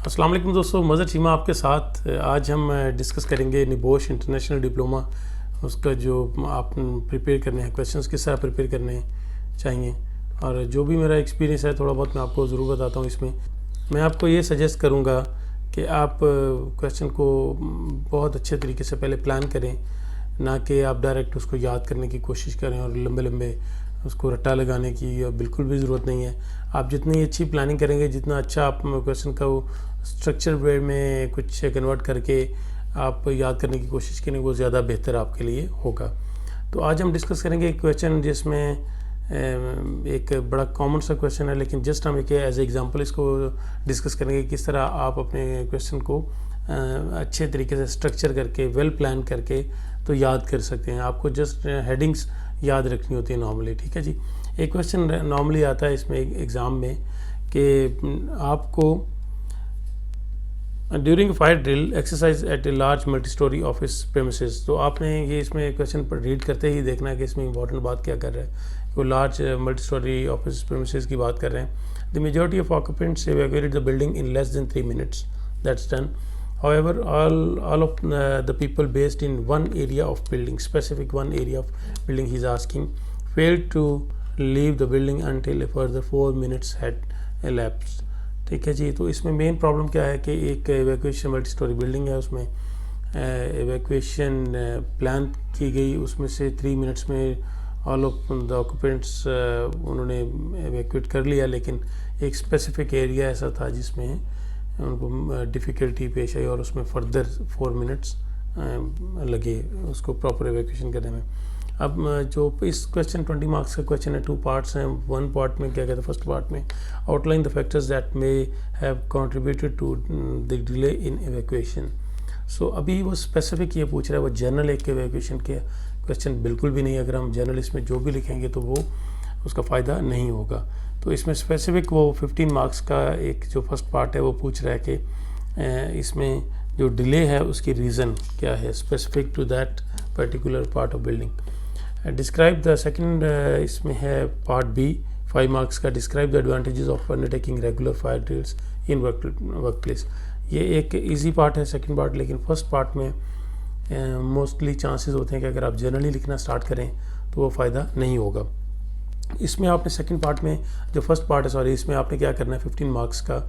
अस्सलाम वालेकुम दोस्तों, मज़र चीमा आपके साथ। आज हम डिस्कस करेंगे निबोश इंटरनेशनल डिप्लोमा, उसका जो आप प्रिपेयर करने हैं, क्वेश्चंस किस तरह प्रिपेयर करने चाहिए। और जो भी मेरा एक्सपीरियंस है थोड़ा बहुत मैं आपको ज़रूर बताता हूँ। इसमें मैं आपको ये सजेस्ट करूँगा कि आप क्वेश्चन को बहुत अच्छे तरीके से पहले प्लान करें, ना कि आप डायरेक्ट उसको याद करने की कोशिश करें और लंबे लंबे उसको रट्टा लगाने की बिल्कुल भी ज़रूरत नहीं है। आप जितनी अच्छी प्लानिंग करेंगे, जितना अच्छा आप क्वेश्चन का वो स्ट्रक्चर वे में कुछ कन्वर्ट करके आप याद करने की कोशिश करेंगे, वो ज़्यादा बेहतर आपके लिए होगा। तो आज हम डिस्कस करेंगे एक क्वेश्चन जिसमें एक बड़ा कॉमन सा क्वेश्चन है, लेकिन जस्ट हम एक एज एग्जांपल इसको डिस्कस करेंगे किस तरह आप अपने क्वेश्चन को अच्छे तरीके से स्ट्रक्चर करके वेल प्लान करके तो याद कर सकते हैं। आपको जस्ट हेडिंग्स याद रखनी होती है नॉर्मली, ठीक है जी। एक क्वेश्चन नॉर्मली आता है इसमें एग्ज़ाम में कि आपको during fire drill exercise at a large multi storey office premises. तो आपने ये इसमें क्वेश्चन पर रीड करते ही देखना है कि इसमें इंपॉर्टेंट बात क्या कर रहा है। वो large multi storey office premises की बात कर रहे हैं। The majority of occupants evacuated the building in less than 3 minutes. That's done. However, all of the people based in one area of building, specific one area of building he's asking, failed to leave the building until a further 4 minutes had elapsed. ठीक है जी। तो इसमें main problem क्या है कि एक evacuation multi storey building है, उसमें एवैक्यूएशन प्लान की गई, उसमें से 3 मिनट्स में ऑल ऑफ द ऑक्यूपेंट्स उन्होंने एवैक्यूएट कर लिया, लेकिन एक स्पेसिफिक एरिया ऐसा था जिसमें उनको डिफ़िकल्टी पेश आई और उसमें फर्दर 4 मिनट्स लगे उसको प्रॉपर एवैक्यूएशन करने में। अब जो इस क्वेश्चन 20 मार्क्स का क्वेश्चन है, 2 पार्ट्स हैं। वन पार्ट में क्या कहते हैं, फर्स्ट पार्ट में outline the factors that may have contributed to the delay in evacuation. So अभी वो स्पेसिफिक ये पूछ रहा है, वो जनरल एक एवैक्यूएशन के क्वेश्चन बिल्कुल भी नहीं। अगर हम जनरल इसमें जो भी लिखेंगे तो वो उसका फ़ायदा नहीं होगा। तो इसमें स्पेसिफिक वो 15 मार्क्स का एक जो फर्स्ट पार्ट है वो पूछ रहा है कि इसमें जो डिले है उसकी रीज़न क्या है, specific to that particular part of building. Describe the second इसमें है पार्ट बी 5 मार्क्स का, describe the advantages of undertaking regular fire drills in work place. ये एक इजी पार्ट है सेकंड पार्ट, लेकिन फर्स्ट पार्ट में मोस्टली चांसेस होते हैं कि अगर आप जनरली लिखना स्टार्ट करें तो वो फ़ायदा नहीं होगा। इसमें आपने सेकंड पार्ट में जो फर्स्ट पार्ट है, सॉरी, इसमें आपने क्या करना है 15 मार्क्स का,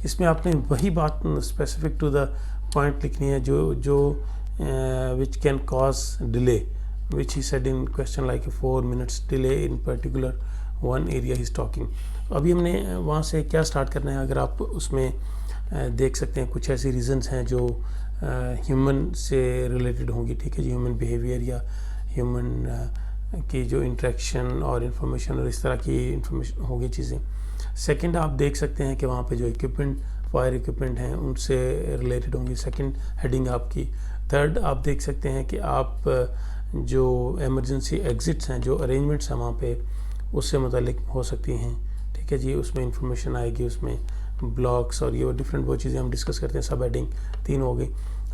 इसमें आपने वही बात स्पेसिफिक टू द पॉइंट लिखनी है जो which can cause delay, which he said in question like 4 minutes delay in particular one area he's talking। अभी हमने वहाँ से क्या स्टार्ट करना है, अगर आप उसमें देख सकते हैं कुछ ऐसी रीजंस हैं जो ह्यूमन से रिलेटेड होंगी, ठीक है जी, ह्यूमन बिहेवियर या ह्यूमन की जो इंट्रैक्शन और इन्फॉर्मेशन और इस तरह की इंफॉर्मेशन होगी चीज़ें। सेकंड आप देख सकते हैं कि वहाँ पे जो इक्विपमेंट फायर इक्विपमेंट हैं उनसे रिलेटेड होंगी, सेकंड हेडिंग आपकी। थर्ड आप देख सकते हैं कि आप जो एमरजेंसी एग्ज़िट्स हैं, जो अरेंजमेंट्स हैं वहाँ पे, उससे मुतालिक हो सकती हैं, ठीक है जी, उसमें इंफॉर्मेशन आएगी, उसमें ब्लॉक्स और ये डिफरेंट वो चीज़ें हम डिस्कस करते हैं। सब हेडिंग 3 हो गई।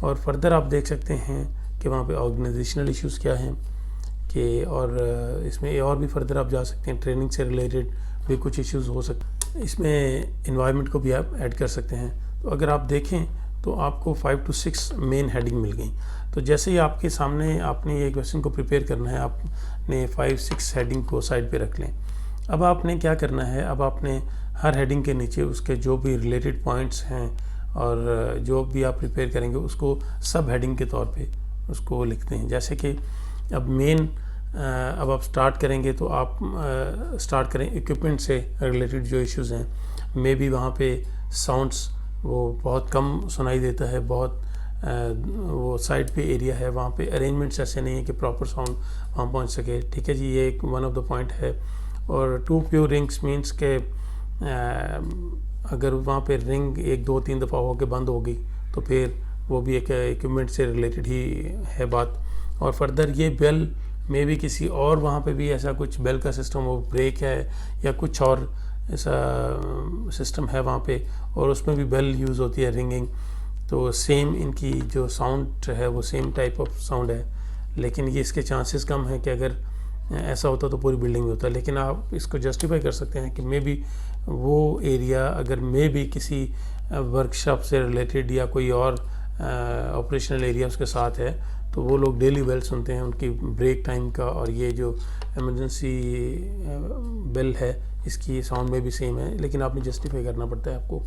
और फर्दर आप देख सकते हैं कि वहाँ पे ऑर्गेनाइजेशनल इश्यूज़ क्या हैं कि, और इसमें और भी फर्दर आप जा सकते हैं, ट्रेनिंग से रिलेटेड भी कुछ इश्यूज़ हो सकते हैं, इसमें एनवायरनमेंट को भी आप ऐड कर सकते हैं। तो अगर आप देखें तो आपको 5 to 6 मेन हेडिंग मिल गई। तो जैसे ही आपके सामने आपने ये क्वेश्चन को प्रिपेयर करना है, आपने 5-6 हेडिंग को साइड पे रख लें। अब आपने क्या करना है, अब आपने हर हेडिंग के नीचे उसके जो भी रिलेटेड पॉइंट्स हैं और जो भी आप प्रिपेयर करेंगे उसको सब हेडिंग के तौर पे उसको लिखते हैं। जैसे कि अब मेन अब आप स्टार्ट करेंगे तो आप स्टार्ट करें इक्विपमेंट से रिलेटेड जो इश्यूज़ हैं। मे बी वहाँ पे साउंड्स वो बहुत कम सुनाई देता है, बहुत वो साइड पे एरिया है, वहाँ पे अरेंजमेंट्स ऐसे नहीं है कि प्रॉपर साउंड वहाँ पहुँच सके, ठीक है जी, ये एक वन ऑफ द पॉइंट है। और 2 प्योर रिंग्स मीन्स के अगर वहाँ पे रिंग 1-2-3 दफ़ा होके बंद होगी तो फिर वो भी एक इक्विपमेंट से रिलेटेड ही है बात। और फर्दर ये बेल में भी किसी और वहाँ पे भी ऐसा कुछ बेल का सिस्टम, वो ब्रेक है या कुछ और ऐसा सिस्टम है वहाँ पे, और उसमें भी बेल यूज़ होती है, रिंगिंग। तो सेम इनकी जो साउंड है वो सेम टाइप ऑफ साउंड है, लेकिन ये इसके चांसेस कम है कि अगर ऐसा होता तो पूरी बिल्डिंग में होता। लेकिन आप इसको जस्टिफाई कर सकते हैं कि मे बी वो एरिया अगर मे बी किसी वर्कशॉप से रिलेटेड या कोई और ऑपरेशनल एरिया उसके साथ है, तो वो लोग डेली बेल सुनते हैं उनकी ब्रेक टाइम का, और ये जो इमरजेंसी बेल है इसकी साउंड में भी सेम है, लेकिन आपने जस्टिफाई करना पड़ता है आपको।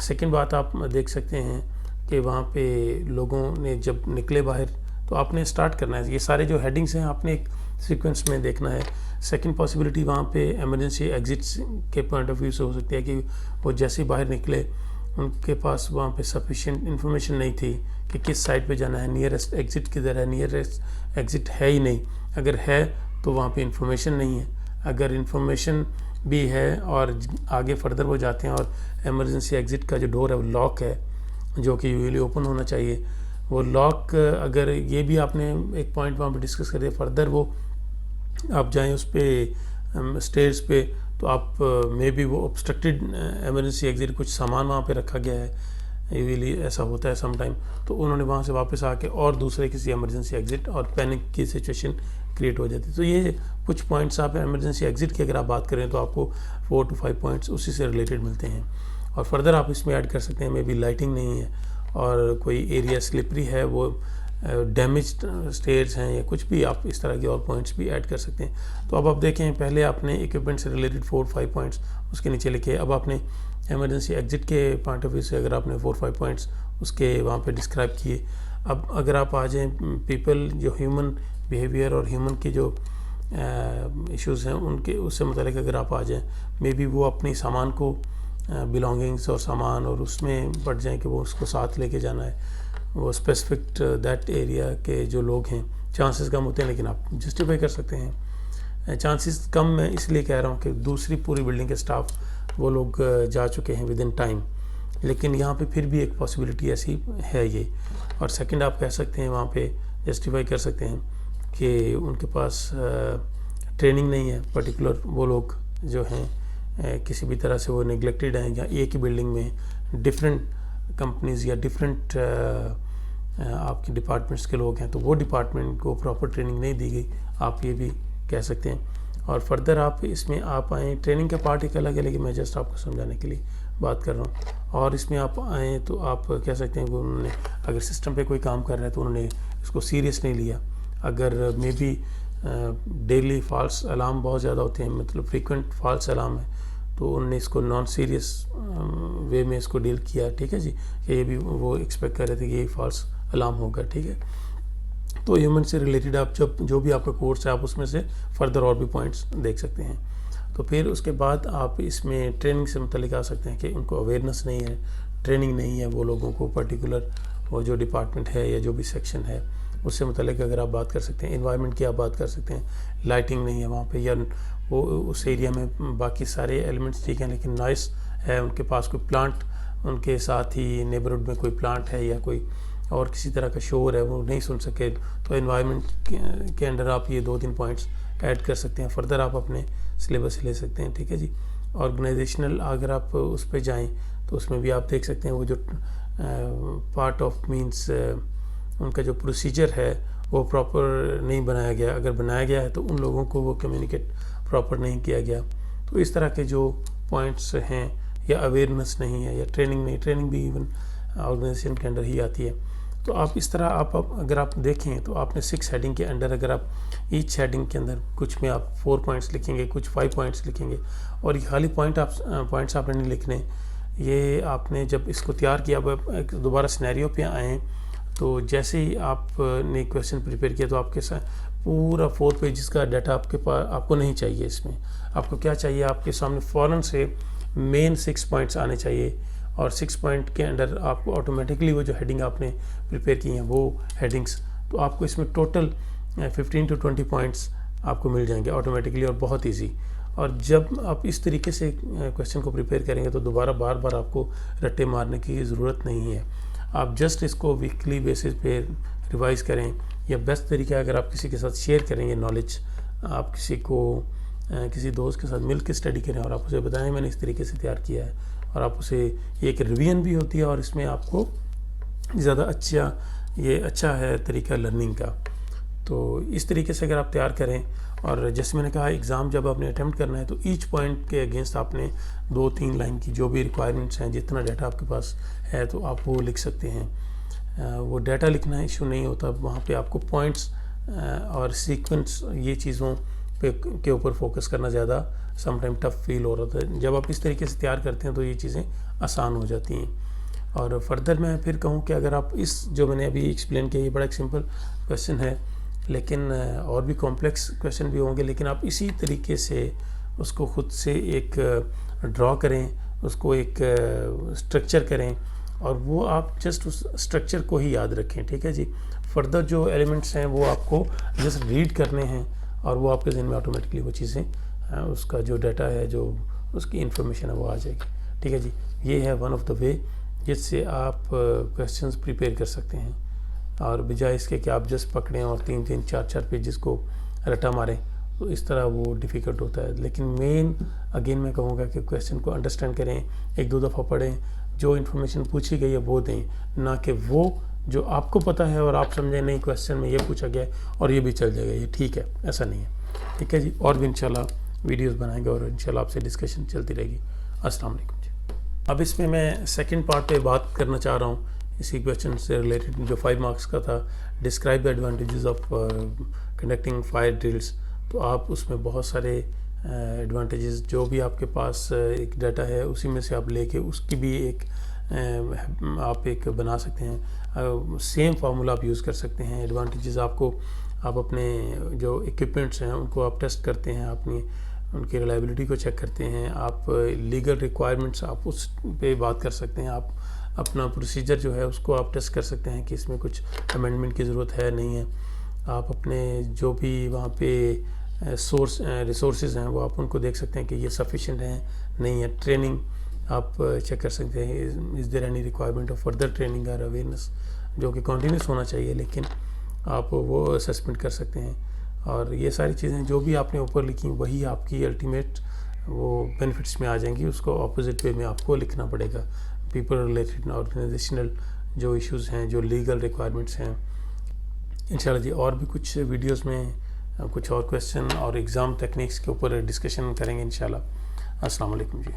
सेकंड बात आप देख सकते हैं कि वहाँ पे लोगों ने जब निकले बाहर तो आपने स्टार्ट करना है, ये सारे जो हेडिंग्स हैं आपने एक सीक्वेंस में देखना है। सेकंड पॉसिबिलिटी वहाँ पे इमरजेंसी एग्जिट्स के पॉइंट ऑफ व्यू से हो सकती है कि वो जैसे ही बाहर निकले उनके पास वहाँ पे सफिशिएंट इन्फॉर्मेशन नहीं थी कि किस साइड पे जाना है, नियरेस्ट एग्जिट किधर है, नियरेस्ट एग्जिट है ही नहीं, अगर है तो वहाँ पे इन्फॉर्मेशन नहीं है, अगर इन्फॉर्मेशन भी है और आगे फर्दर वो जाते हैं और इमरजेंसी एग्जिट का जो डोर है वो लॉक है, जो कि यूजुअली ओपन होना चाहिए, वो लॉक अगर ये भी आपने एक पॉइंट वहाँ पे डिस्कस कर दिया, फर्दर वो आप जाएं उस पर स्टेयर्स पे तो आप मे बी वो ऑब्स्ट्रक्टेड इमरजेंसी एग्जिट, कुछ सामान वहाँ पे रखा गया है, यूजुअली ऐसा होता है सम टाइम, तो उन्होंने वहाँ से वापस आके और दूसरे किसी इमरजेंसी एग्जिट और पैनिक की सिचुएशन क्रिएट हो जाती है। तो ये कुछ पॉइंट्स आप इमरजेंसी एग्जिट की अगर आप बात करें तो आपको 4 to 5 पॉइंट्स उसी से रिलेटेड मिलते हैं। और फर्दर आप इसमें ऐड कर सकते हैं मे बी लाइटिंग नहीं है और कोई एरिया स्लिपरी है, वो डैमेज्ड स्टेयर्स हैं या कुछ भी, आप इस तरह के और पॉइंट्स भी ऐड कर सकते हैं। तो अब आप देखें, पहले आपने इक्विपमेंट से रिलेटेड 4-5 पॉइंट्स उसके नीचे लिखे, अब आपने इमरजेंसी एग्जिट के पॉइंट ऑफ व्यू से अगर आपने 4-5 पॉइंट्स उसके वहाँ पे डिस्क्राइब किए। अब अगर आप आ जाएँ पीपल, जो ह्यूमन बिहेवियर और ह्यूमन के जो इश्यूज़ हैं उनके उससे मुतालिक अगर आप आ जाएँ, मे बी वो अपनी सामान को बिलोंगिंग्स और सामान और उसमें बढ़ जाएँ कि वो उसको साथ लेके जाना है, वो स्पेसिफिक दैट एरिया के जो लोग हैं, चांसेस कम होते हैं, लेकिन आप जस्टिफाई कर सकते हैं। चांसेस कम मैं इसलिए कह रहा हूँ कि दूसरी पूरी बिल्डिंग के स्टाफ वो लोग जा चुके हैं विद इन टाइम, लेकिन यहाँ पे फिर भी एक पॉसिबिलिटी ऐसी है ये। और सेकंड आप कह सकते हैं वहाँ पे जस्टिफाई कर सकते हैं कि उनके पास ट्रेनिंग नहीं है, पर्टिकुलर वो लोग जो हैं किसी भी तरह से वो नेग्लेक्टेड हैं, या एक ही बिल्डिंग में डिफरेंट कंपनीज या डिफरेंट आपके डिपार्टमेंट्स के लोग हैं, तो वो डिपार्टमेंट को प्रॉपर ट्रेनिंग नहीं दी गई, आप ये भी कह सकते हैं। और फर्दर आप इसमें आप आएँ, ट्रेनिंग का पार्ट एक अलग है, लेकिन मैं जस्ट आपको समझाने के लिए बात कर रहा हूँ। और इसमें आप आएँ तो आप कह सकते हैं कि उन्होंने अगर सिस्टम पे कोई काम कर रहा है तो उन्होंने इसको सीरियस नहीं लिया, अगर maybe daily false alarm बहुत ज़्यादा होते हैं, मतलब फ्रीक्वेंट फॉल्स अलार्म है, तो उन्होंने इसको नॉन सीरियस वे में इसको डील किया, ठीक है जी, कि ये भी वो एक्सपेक्ट कर रहे थे कि ये फॉल्स अलार्म होगा, ठीक है। तो ह्यूमन से रिलेटेड आप जो भी आपका कोर्स है आप उसमें से फर्दर और भी पॉइंट्स देख सकते हैं। तो फिर उसके बाद आप इसमें ट्रेनिंग से मुतल्लिक आ सकते हैं कि उनको अवेयरनेस नहीं है, ट्रेनिंग नहीं है वो लोगों को, पर्टिकुलर वो जो डिपार्टमेंट है या जो भी सेक्शन है उससे मुतल्लिक अगर आप बात कर सकते हैं। इन्वायरमेंट की आप बात कर सकते हैं, लाइटिंग नहीं है वहाँ पे, या वो उस एरिया में बाकी सारे एलिमेंट्स ठीक हैं लेकिन नॉइस है, उनके पास कोई प्लांट, उनके साथ ही नेबरहुड में कोई प्लांट है या कोई और किसी तरह का शोर है वो नहीं सुन सके, तो इन्वायरमेंट के अंडर आप ये 2-3 पॉइंट्स ऐड कर सकते हैं। फर्दर आप अपने सिलेबस से ले सकते हैं, ठीक है जी। ऑर्गेनाइजेशनल अगर आप उस पर जाएँ तो उसमें भी आप देख सकते हैं वो जो पार्ट ऑफ मीन्स उनका जो प्रोसीजर है वो प्रॉपर नहीं बनाया गया, अगर बनाया गया है तो उन लोगों को वो कम्युनिकेट प्रॉपर नहीं किया गया। तो इस तरह के जो पॉइंट्स हैं, या अवेयरनेस नहीं है या ट्रेनिंग नहीं, ट्रेनिंग भी इवन ऑर्गेनाइजेशन के अंडर ही आती है। तो आप इस तरह आप अगर आप देखें तो आपने 6 हेडिंग के अंडर, अगर आप ईच हेडिंग के अंदर कुछ में आप 4 पॉइंट्स लिखेंगे, कुछ 5 पॉइंट्स लिखेंगे, और ये खाली पॉइंट्स आपने नहीं लिखने, ये आपने जब इसको तैयार किया, अब दोबारा सिनेरियो पे आएँ तो जैसे ही आपने क्वेश्चन प्रिपेयर किया तो आपके साथ पूरा 4 पेजेस का डाटा आपके पास आपको नहीं चाहिए। इसमें आपको क्या चाहिए, आपके सामने फ़ौरन से मेन 6 पॉइंट्स आने चाहिए, और 6 पॉइंट के अंडर आपको ऑटोमेटिकली वो जो हेडिंग आपने प्रिपेयर की हैं वो हेडिंग्स, तो आपको इसमें टोटल 15 to 20 पॉइंट्स आपको मिल जाएंगे ऑटोमेटिकली, और बहुत ईजी। और जब आप इस तरीके से क्वेश्चन को प्रिपेयर करेंगे तो दोबारा बार बार आपको रट्टे मारने की ज़रूरत नहीं है। आप जस्ट इसको वीकली बेसिस पे रिवाइज़ करें, या बेस्ट तरीका अगर आप किसी के साथ शेयर करेंगे नॉलेज, आप किसी को किसी दोस्त के साथ मिल के स्टडी करें और आप उसे बताएं मैंने इस तरीके से तैयार किया है, और आप उसे एक रिवीजन भी होती है और इसमें आपको ज़्यादा अच्छा है तरीका लर्निंग का। तो इस तरीके से अगर आप तैयार करें, और जैसे मैंने कहा एग्ज़ाम जब आपने अटैम्प्ट करना है तो ईच पॉइंट के अगेंस्ट आपने 2-3 लाइन की जो भी रिक्वायरमेंट्स हैं, जितना डाटा आपके पास है तो आप वो लिख सकते हैं। वो डाटा लिखना इशू नहीं होता, वहाँ पे आपको पॉइंट्स और सीक्वेंस ये चीज़ों पे के ऊपर फोकस करना ज़्यादा समटाइम टफ फील हो रहा था। जब आप इस तरीके से तैयार करते हैं तो ये चीज़ें आसान हो जाती हैं। और फर्दर मैं फिर कहूँ कि अगर आप इस जो मैंने अभी एक्सप्लेन किया, ये बड़ा एक सिंपल क्वेश्चन है, लेकिन और भी कॉम्प्लेक्स क्वेश्चन भी होंगे, लेकिन आप इसी तरीके से उसको खुद से एक ड्रॉ करें, उसको एक स्ट्रक्चर करें, और वो आप जस्ट उस स्ट्रक्चर को ही याद रखें, ठीक है जी। फर्दर जो एलिमेंट्स हैं वो आपको जस्ट रीड करने हैं, और वो आपके जहन में ऑटोमेटिकली वो चीज़ें उसका जो डाटा है, जो उसकी इंफॉर्मेशन है वो आ जाएगी, ठीक है जी। ये है वन ऑफ द वे जिससे आप क्वेश्चंस प्रिपेयर कर सकते हैं, और बजाय इसके कि आप जस्ट पकड़ें और 3-3, 4-4 पेजेस को रटा मारें, तो इस तरह वो डिफ़िकल्ट होता है। लेकिन मेन अगेन मैं कहूँगा कि क्वेश्चन को अंडरस्टैंड करें, 1-2 दफ़ा पढ़ें, जो इन्फॉर्मेशन पूछी गई है वो दें, ना कि वो जो आपको पता है और आप समझें नहीं क्वेश्चन में ये पूछा गया है और ये भी चल जाएगा, ये ठीक है, ऐसा नहीं है, ठीक है जी। और भी इंशाल्लाह वीडियोस बनाएंगे और इंशाल्लाह आपसे डिस्कशन चलती रहेगी। अस्सलाम वालेकुम जी। अब इसमें मैं सेकंड पार्ट पे बात करना चाह रहा हूँ इसी क्वेश्चन से रिलेटेड, जो 5 मार्क्स का था, describe the advantages of conducting fire drills. तो आप उसमें बहुत सारे एडवांटेजेस जो भी आपके पास एक डाटा है उसी में से आप लेके उसकी भी एक आप एक बना सकते हैं, सेम फार्मूला आप यूज़ कर सकते हैं। एडवांटेजेस आपको आप अपने जो इक्विपमेंट्स हैं उनको आप टेस्ट करते हैं, अपनी उनकी रिलायबिलिटी को चेक करते हैं, आप लीगल रिक्वायरमेंट्स आप उस पे बात कर सकते हैं, आप अपना प्रोसीजर जो है उसको आप टेस्ट कर सकते हैं कि इसमें कुछ अमेंडमेंट की ज़रूरत है नहीं है। आप अपने जो भी वहाँ पे रिसोर्सेज हैं वो आप उनको देख सकते हैं कि ये सफिशिएंट हैं नहीं है। ट्रेनिंग आप चेक कर सकते हैं, is there any requirement of further training और अवेयरनेस, जो कि कंटिन्यूस होना चाहिए, लेकिन आप वो असेसमेंट कर सकते हैं। और ये सारी चीज़ें जो भी आपने ऊपर लिखी वही आपकी अल्टीमेट वो बेनिफिट्स में आ जाएंगी, उसको ऑपोजिट वे में आपको लिखना पड़ेगा। पीपल रिलेटेड ऑर्गेनाइजेशनल जो इश्यूज़ हैं, जो लीगल रिक्वायरमेंट्स हैं, इंशाल्लाह जी और भी कुछ वीडियोस में कुछ और क्वेश्चन और एग्ज़ाम टेक्निक्स के ऊपर डिस्कशन करेंगे इंशाल्लाह। अस्सलाम वालेकुम जी।